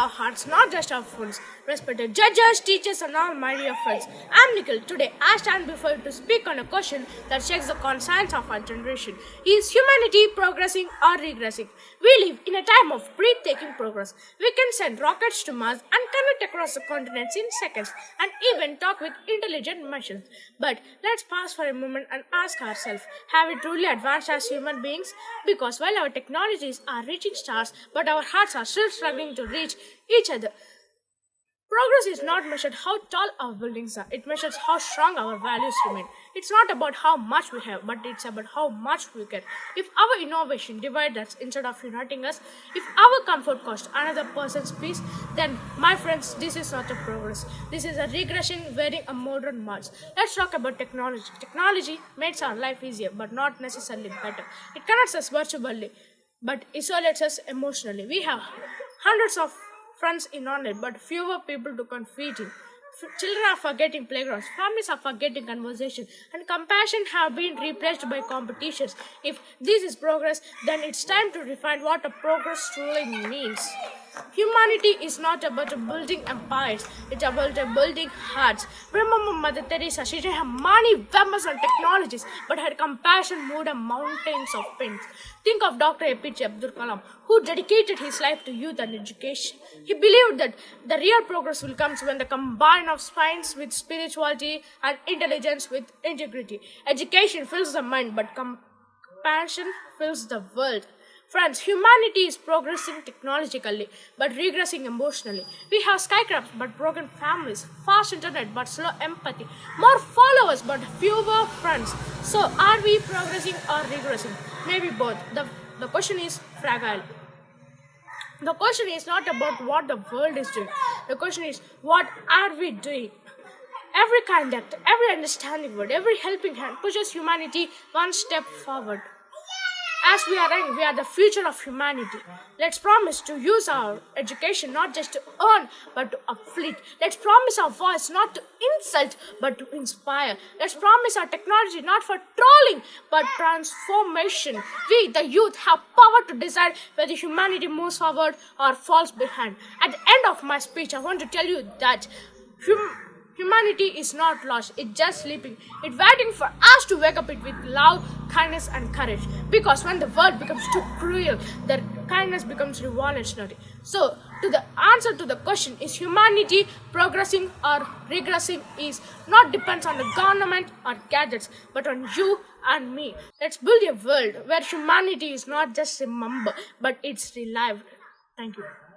our hearts, not just our phones. Respected judges, teachers, and all my dear friends. I'm Nikhil. Today, I stand before you to speak on a question that shakes the conscience of our generation. Is humanity progressing or regressing? We live in a time of breathtaking progress. We can send rockets to Mars and connect across the continents in seconds, and even talk with intelligent machines. But let's pause for a moment and ask ourselves, have we truly advanced as human beings? Because while our technologies are reaching stars, but our hearts are still struggling to reach each other. Progress is not measured how tall our buildings are, it measures how strong our values remain. It's not about how much we have, but it's about how much we get. If our innovation divides us instead of uniting us, if our comfort costs another person's peace, then, my friends, this is not a progress. This is a regression wearing a modern mask. Let's talk about technology. Technology makes our life easier, but not necessarily better. It connects us virtually, but isolates us emotionally. We have hundreds of friends in online, but fewer people to confide in. Children are forgetting playgrounds, families are forgetting conversation, and compassion have been replaced by competitions. If this is progress, then it's time to refine what a progress truly means. Humanity is not about building empires, it's about building hearts. Remember Mother Teresa, she didn't have many weapons and technologies, but her compassion moved mountains of pain. Think of Dr. APJ Abdul Kalam, who dedicated his life to youth and education. He believed that the real progress will come when the combine of science with spirituality and intelligence with integrity. Education fills the mind, but compassion fills the world. Friends, humanity is progressing technologically but regressing emotionally. We have skyscrapers but broken families, fast internet but slow empathy, more followers but fewer friends. So, are we progressing or regressing? Maybe both. The question is fragile. The question is not about what the world is doing. The question is, what are we doing? Every kind act, every understanding word, every helping hand pushes humanity one step forward. As we are young, we are the future of humanity. Let's promise to use our education not just to earn but to uplift. Let's promise our voice not to insult but to inspire. Let's promise our technology not for trolling but transformation. We, the youth, have power to decide whether humanity moves forward or falls behind. At the end of my speech, I want to tell you that humanity is not lost, it's just sleeping. It's waiting for us to wake up it with love, kindness, and courage. Because when the world becomes too cruel, the kindness becomes revolutionary. So, to the answer to the question, is humanity progressing or regressing, is not depends on the government or gadgets, but on you and me. Let's build a world where humanity is not just remembered, but it's relived. Thank you.